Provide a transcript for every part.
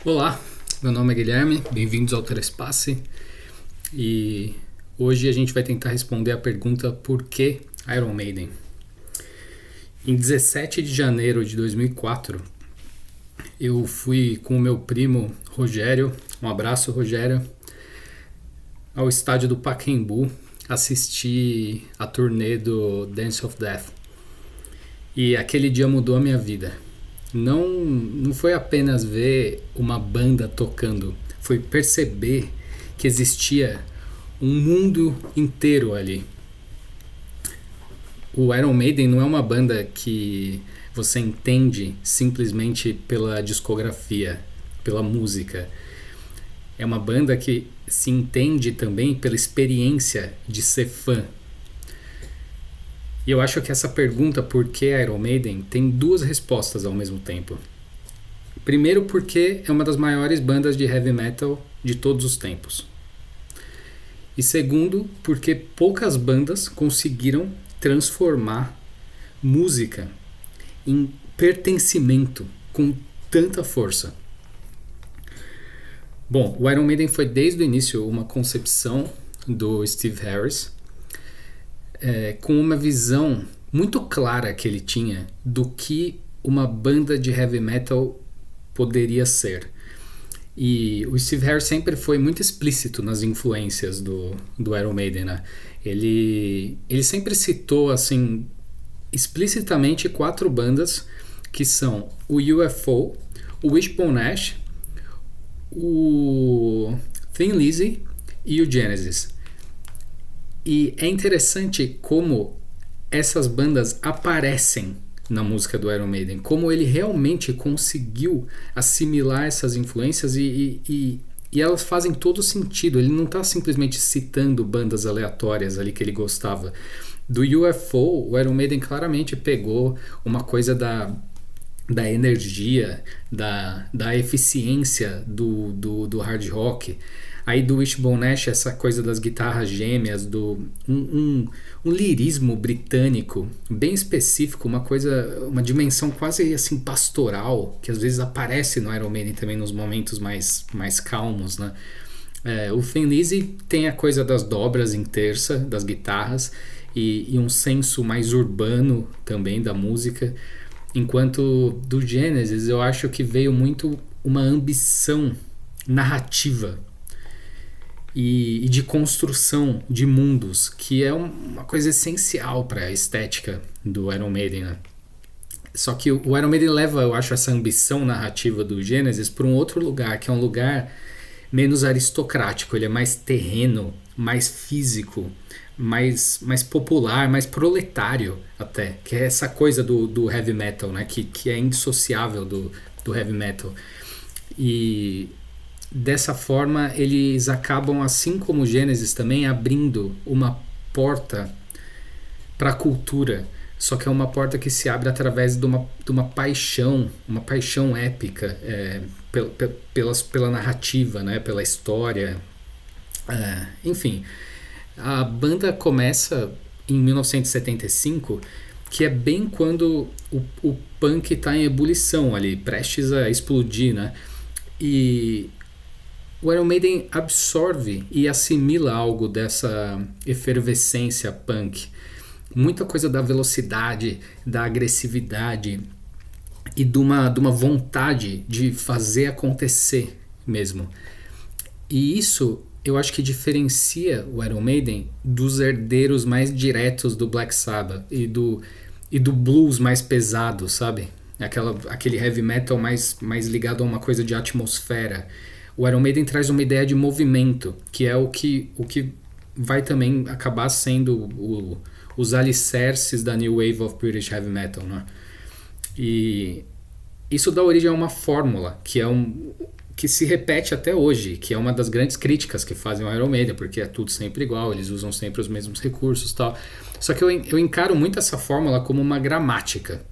Olá, meu nome é Guilherme, bem-vindos ao Telespace e hoje a gente vai tentar responder a pergunta por que Iron Maiden? Em 17 de janeiro de 2004, eu fui com o meu primo Rogério, um abraço Rogério, ao estádio do Pacaembu assistir a turnê do Dance of Death. E aquele dia mudou a minha vida. Não foi apenas ver uma banda tocando, foi perceber que existia um mundo inteiro ali. O Iron Maiden não é uma banda que você entende simplesmente pela discografia, pela música. É uma banda que se entende também pela experiência de ser fã. E eu acho que essa pergunta, por que Iron Maiden, tem duas respostas ao mesmo tempo. Primeiro, porque é uma das maiores bandas de heavy metal de todos os tempos. E segundo, porque poucas bandas conseguiram transformar música em pertencimento com tanta força. Bom, o Iron Maiden foi desde o início uma concepção do Steve Harris, com uma visão muito clara que ele tinha do que uma banda de heavy metal poderia ser. E o Steve Harris sempre foi muito explícito nas influências do Iron Maiden, né? Ele sempre citou assim explicitamente 4 bandas que são o UFO, o Wishbone Ash, o Thin Lizzy e o Genesis. E é interessante como essas bandas aparecem na música do Iron Maiden, como ele realmente conseguiu assimilar essas influências e elas fazem todo sentido. Ele não está simplesmente citando bandas aleatórias ali que ele gostava. Do UFO, o Iron Maiden claramente pegou uma coisa da energia, da eficiência do hard rock. Aí do Wishbone Ash, essa coisa das guitarras gêmeas, um lirismo britânico bem específico, uma dimensão quase assim pastoral, que às vezes aparece no Iron Maiden também nos momentos mais calmos, né? O Thin Lizzy tem a coisa das dobras em terça, das guitarras, e um senso mais urbano também da música, enquanto do Genesis eu acho que veio muito uma ambição narrativa e de construção de mundos, que é uma coisa essencial para a estética do Iron Maiden, né? Só que o Iron Maiden leva, eu acho, essa ambição narrativa do Genesis para um outro lugar, que é um lugar menos aristocrático. Ele é mais terreno, mais físico, mais popular, mais proletário até, que é essa coisa do heavy metal, né? Que é indissociável do heavy metal. E dessa forma eles acabam, assim como o Genesis também, abrindo uma porta para a cultura, só que é uma porta que se abre através de uma paixão épica, pela narrativa, né? Pela história. Enfim, a banda começa em 1975, que é bem quando o punk está em ebulição ali, prestes a explodir, né? E o Iron Maiden absorve e assimila algo dessa efervescência punk. Muita coisa da velocidade, da agressividade e de uma vontade de fazer acontecer mesmo. E isso eu acho que diferencia o Iron Maiden dos herdeiros mais diretos do Black Sabbath e do blues mais pesado, sabe? Aquele heavy metal mais ligado a uma coisa de atmosfera. O Iron Maiden traz uma ideia de movimento, que é o que vai também acabar sendo os alicerces da New Wave of British Heavy Metal, né? E isso dá origem a uma fórmula que se repete até hoje, que é uma das grandes críticas que fazem o Iron Maiden, porque é tudo sempre igual, eles usam sempre os mesmos recursos e tal. Só que eu encaro muito essa fórmula como uma gramática,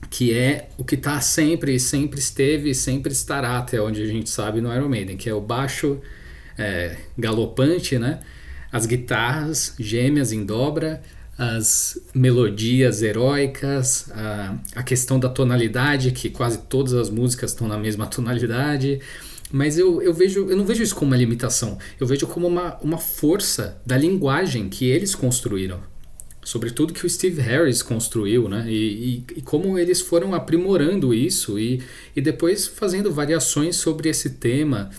que é o que está sempre esteve e sempre estará, até onde a gente sabe, no Iron Maiden, que é o baixo galopante, né? As guitarras gêmeas em dobra, as melodias heróicas, a questão da tonalidade, que quase todas as músicas estão na mesma tonalidade. Mas eu não vejo isso como uma limitação. Eu vejo como uma força da linguagem que eles construíram. Sobretudo que o Steve Harris construiu, né? E como eles foram aprimorando isso e depois fazendo variações sobre esse tema.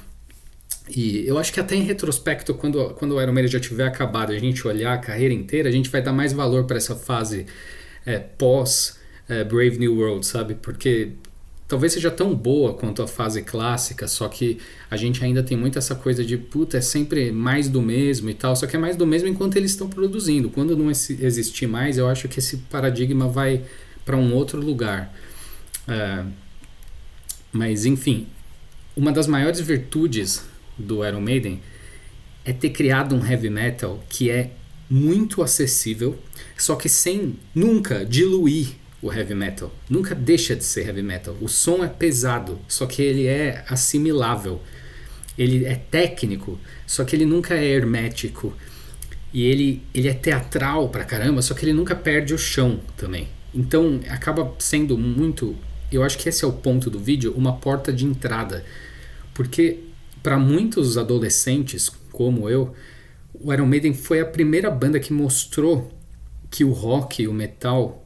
E eu acho que até em retrospecto, quando o Iron Maiden já tiver acabado, a gente olhar a carreira inteira, a gente vai dar mais valor para essa fase pós Brave New World, sabe? Porque talvez seja tão boa quanto a fase clássica, só que a gente ainda tem muito essa coisa de puta, é sempre mais do mesmo e tal, só que é mais do mesmo enquanto eles estão produzindo. Quando não existir mais, eu acho que esse paradigma vai para um outro lugar. Mas enfim, uma das maiores virtudes do Iron Maiden é ter criado um heavy metal que é muito acessível, só que sem nunca diluir o heavy metal. Nunca deixa de ser heavy metal. O som é pesado, só que ele é assimilável. Ele é técnico, só que ele nunca é hermético. E ele é teatral pra caramba, só que ele nunca perde o chão também. Então acaba sendo muito... Eu acho que esse é o ponto do vídeo, uma porta de entrada. Porque para muitos adolescentes, como eu, o Iron Maiden foi a primeira banda que mostrou que o rock e o metal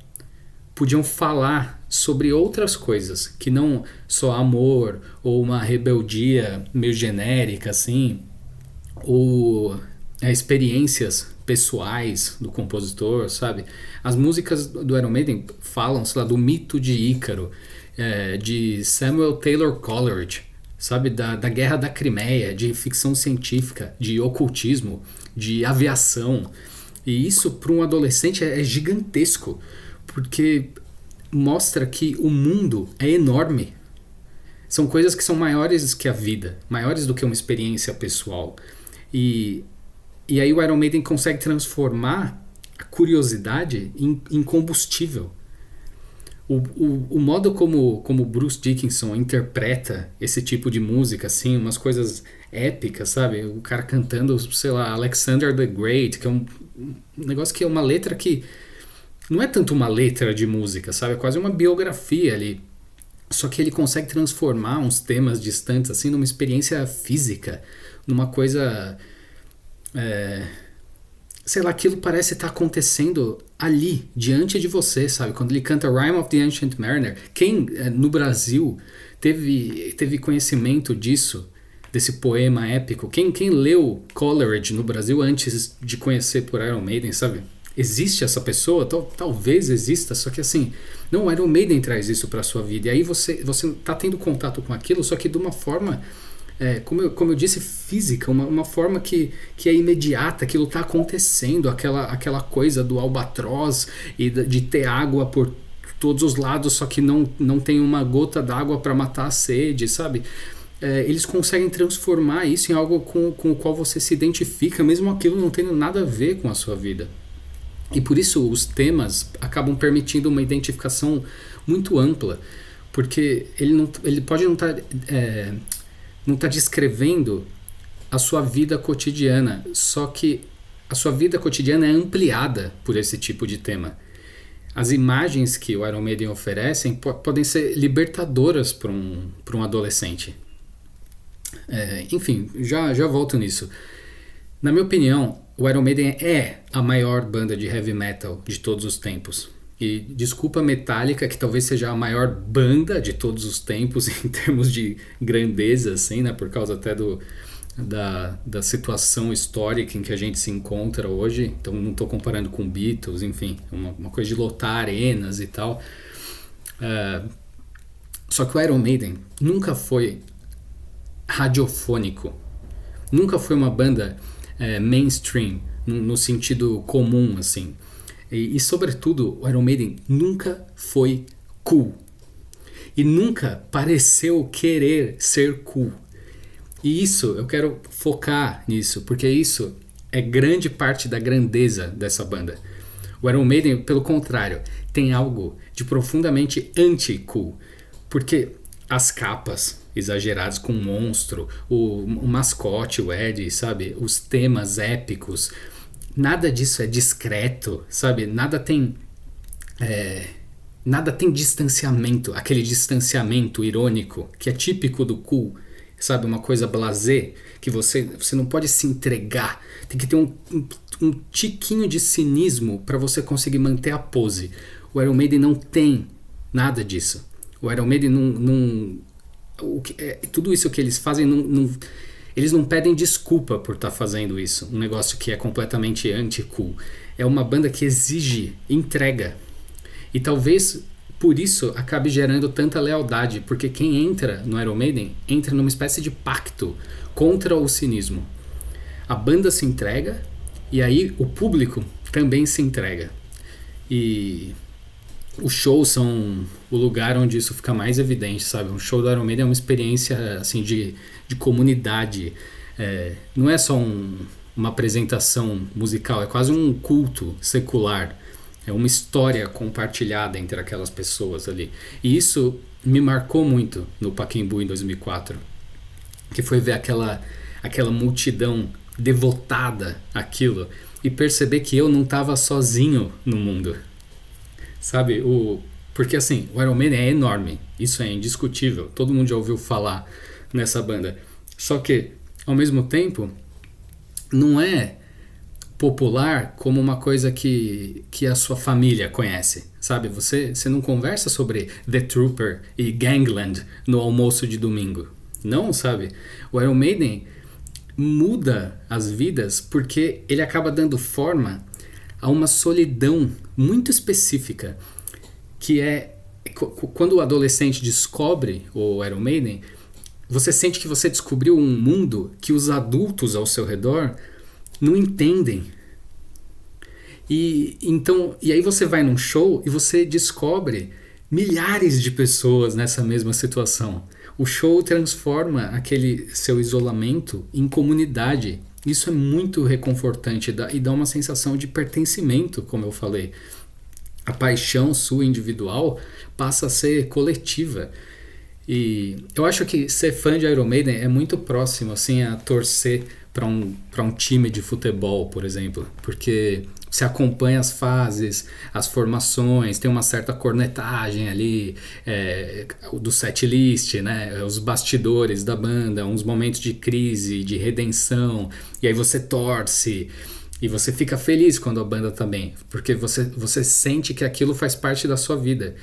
podiam falar sobre outras coisas, que não só amor, ou uma rebeldia meio genérica, assim, ou experiências pessoais do compositor, sabe? As músicas do Iron Maiden falam, sei lá, do mito de Ícaro, de Samuel Taylor Coleridge, sabe? Da Guerra da Crimeia, de ficção científica, de ocultismo, de aviação. E isso para um adolescente é gigantesco, porque mostra que o mundo é enorme. São coisas que são maiores que a vida, maiores do que uma experiência pessoal. E aí o Iron Maiden consegue transformar a curiosidade em combustível. O modo como Bruce Dickinson interpreta esse tipo de música, assim, umas coisas épicas, sabe? O cara cantando, sei lá, Alexander the Great, que é um negócio que é uma letra que não é tanto uma letra de música, sabe? É quase uma biografia ali. Só que ele consegue transformar uns temas distantes, assim, numa experiência física, numa coisa... sei lá, aquilo parece estar acontecendo ali, diante de você, sabe? Quando ele canta Rime of the Ancient Mariner, quem no Brasil teve conhecimento disso, desse poema épico? Quem leu Coleridge no Brasil antes de conhecer por Iron Maiden, sabe? Existe essa pessoa? Talvez exista, só que assim, não, o Iron Maiden traz isso pra sua vida, e aí você tá tendo contato com aquilo, só que de uma forma... como eu disse, física, uma forma que é imediata, aquilo está acontecendo, aquela coisa do albatroz e de ter água por todos os lados, só que não tem uma gota d'água para matar a sede, sabe? Eles conseguem transformar isso em algo com o qual você se identifica, mesmo aquilo não tendo nada a ver com a sua vida. E por isso os temas acabam permitindo uma identificação muito ampla, porque ele pode não estar... não está descrevendo a sua vida cotidiana, só que a sua vida cotidiana é ampliada por esse tipo de tema. As imagens que o Iron Maiden oferecem podem ser libertadoras para um adolescente. Enfim, já volto nisso. Na minha opinião, o Iron Maiden é a maior banda de heavy metal de todos os tempos. E desculpa Metallica, que talvez seja a maior banda de todos os tempos em termos de grandeza, assim, né? Por causa até da situação histórica em que a gente se encontra hoje. Então não estou comparando com Beatles, enfim, uma coisa de lotar arenas e tal. Só que o Iron Maiden nunca foi radiofônico. Nunca foi uma banda mainstream, no sentido comum, assim. E sobretudo, o Iron Maiden nunca foi cool. E nunca pareceu querer ser cool. E isso, eu quero focar nisso, porque isso é grande parte da grandeza dessa banda. O Iron Maiden, pelo contrário, tem algo de profundamente anti-cool. Porque as capas exageradas com o monstro, o mascote, o Eddie, sabe? Os temas épicos... nada disso é discreto, sabe? Nada tem distanciamento, aquele distanciamento irônico que é típico do cool, sabe? Uma coisa blasé, que você não pode se entregar, tem que ter um tiquinho de cinismo para você conseguir manter a pose. O Iron Maiden não tem nada disso. O Iron Maiden não tudo isso que eles fazem, eles não pedem desculpa por estar fazendo isso, um negócio que é completamente anti-cool. É uma banda que exige entrega. E talvez por isso acabe gerando tanta lealdade, porque quem entra no Iron Maiden entra numa espécie de pacto contra o cinismo. A banda se entrega e aí o público também se entrega. E os shows são o lugar onde isso fica mais evidente, sabe? Um show do Iron Maiden é uma experiência assim, de comunidade. Não é só uma apresentação musical, é quase um culto secular. É uma história compartilhada entre aquelas pessoas ali. E isso me marcou muito no Pacaembu em 2004. Que foi ver aquela multidão devotada àquilo e perceber que eu não estava sozinho no mundo. Sabe? Porque assim, o Iron Maiden é enorme. Isso é indiscutível. Todo mundo já ouviu falar nessa banda. Só que, ao mesmo tempo, não é popular como uma coisa que a sua família conhece, sabe? Você não conversa sobre The Trooper e Gangland no almoço de domingo. Não, sabe? O Iron Maiden muda as vidas porque ele acaba dando forma a uma solidão muito específica, que é quando o adolescente descobre o Iron Maiden, você sente que você descobriu um mundo que os adultos ao seu redor não entendem. E aí você vai num show e você descobre milhares de pessoas nessa mesma situação. O show transforma aquele seu isolamento em comunidade. Isso é muito reconfortante e dá uma sensação de pertencimento, como eu falei. A paixão sua individual passa a ser coletiva. E eu acho que ser fã de Iron Maiden é muito próximo assim, a torcer para um time de futebol, por exemplo, porque você acompanha as fases, as formações, tem uma certa cornetagem ali do setlist, né? Os bastidores da banda, uns momentos de crise, de redenção, e aí você torce e você fica feliz quando a banda tá bem, porque você sente que aquilo faz parte da sua vida.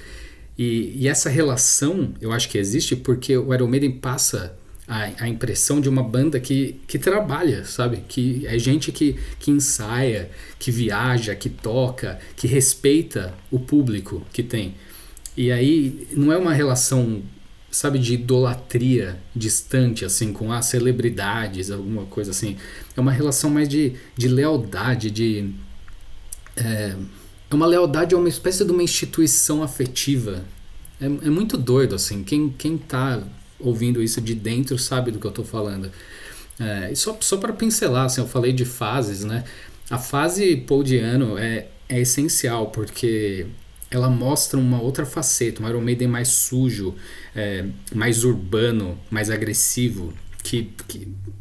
E essa relação eu acho que existe porque o Iron Maiden passa a impressão de uma banda que trabalha, sabe? Que é gente que ensaia, que viaja, que toca, que respeita o público que tem. E aí não é uma relação, sabe, de idolatria distante, assim, com as celebridades, alguma coisa assim. É uma relação mais de lealdade, é uma lealdade a uma espécie de uma instituição afetiva. É muito doido, assim. Quem tá ouvindo isso de dentro sabe do que eu tô falando. E só para pincelar, assim, eu falei de fases, né? A fase Paul Di'Anno é essencial, porque ela mostra uma outra faceta, um Iron Maiden mais sujo, mais urbano, mais agressivo,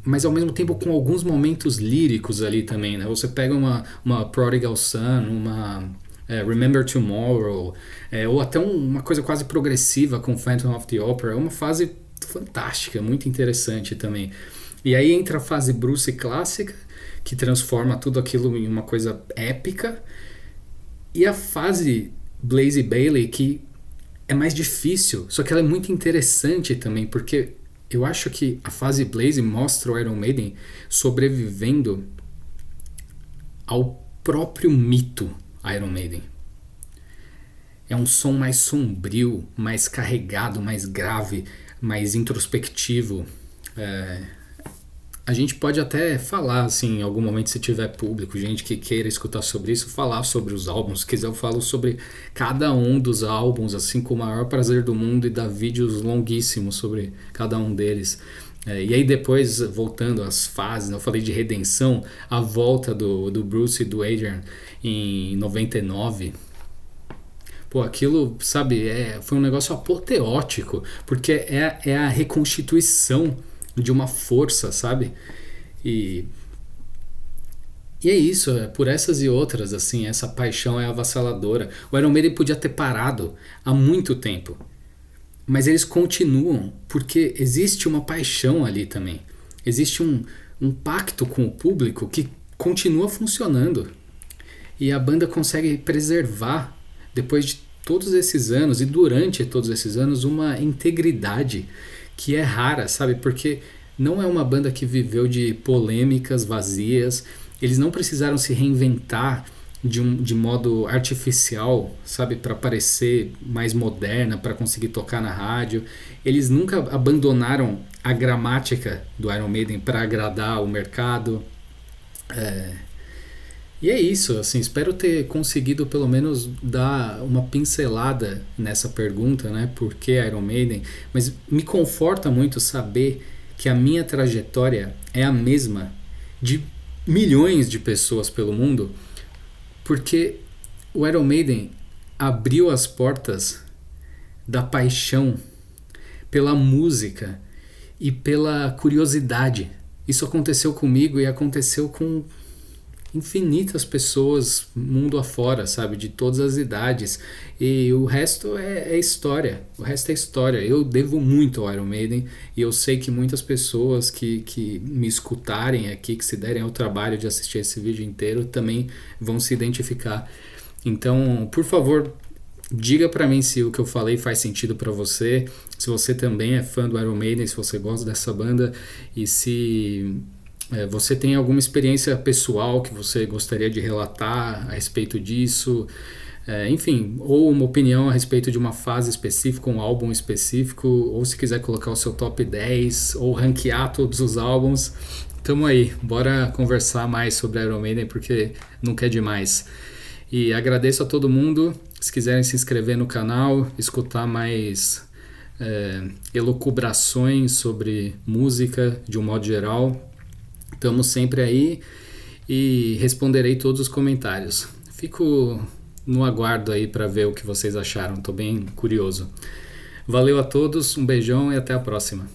mas ao mesmo tempo com alguns momentos líricos ali também, né? Você pega uma Prodigal Son, uma Remember Tomorrow, ou até uma coisa quase progressiva com Phantom of the Opera, é uma fase fantástica, muito interessante também. E aí entra a fase Bruce clássica, que transforma tudo aquilo em uma coisa épica, e a fase Blaze Bayley, que é mais difícil, só que ela é muito interessante também, porque eu acho que a fase Blaze mostra o Iron Maiden sobrevivendo ao próprio mito Iron Maiden. É um som mais sombrio, mais carregado, mais grave, mais introspectivo. A gente pode até falar, assim, em algum momento, se tiver público, gente que queira escutar sobre isso, falar sobre os álbuns. Se quiser, eu falo sobre cada um dos álbuns, assim, com o maior prazer do mundo, e dar vídeos longuíssimos sobre cada um deles. E aí depois, voltando às fases, eu falei de redenção, a volta do Bruce e do Adrian em 99. Pô, aquilo, sabe, foi um negócio apoteótico, porque é a reconstituição de uma força, sabe? E E é isso, é por essas e outras, assim, essa paixão é avassaladora. O Iron Maiden podia ter parado há muito tempo, mas eles continuam porque existe uma paixão ali também. Existe um pacto com o público que continua funcionando. E a banda consegue preservar, depois de todos esses anos e durante todos esses anos, uma integridade que é rara, sabe? Porque não é uma banda que viveu de polêmicas vazias, eles não precisaram se reinventar de modo artificial, sabe, para parecer mais moderna, para conseguir tocar na rádio. Eles nunca abandonaram a gramática do Iron Maiden para agradar o mercado. E é isso, assim, espero ter conseguido pelo menos dar uma pincelada nessa pergunta, né, por que Iron Maiden, mas me conforta muito saber que a minha trajetória é a mesma de milhões de pessoas pelo mundo, porque o Iron Maiden abriu as portas da paixão pela música e pela curiosidade. Isso aconteceu comigo e aconteceu com infinitas pessoas mundo afora, sabe, de todas as idades, e o resto é história, o resto é história. Eu devo muito ao Iron Maiden e eu sei que muitas pessoas que me escutarem aqui, que se derem ao trabalho de assistir esse vídeo inteiro, também vão se identificar. Então, por favor, diga pra mim se o que eu falei faz sentido pra você, se você também é fã do Iron Maiden, se você gosta dessa banda e se você tem alguma experiência pessoal que você gostaria de relatar a respeito disso, enfim, ou uma opinião a respeito de uma fase específica, um álbum específico, ou se quiser colocar o seu top 10 ou ranquear todos os álbuns, tamo aí, bora conversar mais sobre Iron Maiden porque nunca é demais. E agradeço a todo mundo, se quiserem se inscrever no canal, escutar mais elucubrações sobre música de um modo geral, estamos sempre aí e responderei todos os comentários. Fico no aguardo aí para ver o que vocês acharam, tô bem curioso. Valeu a todos, um beijão e até a próxima.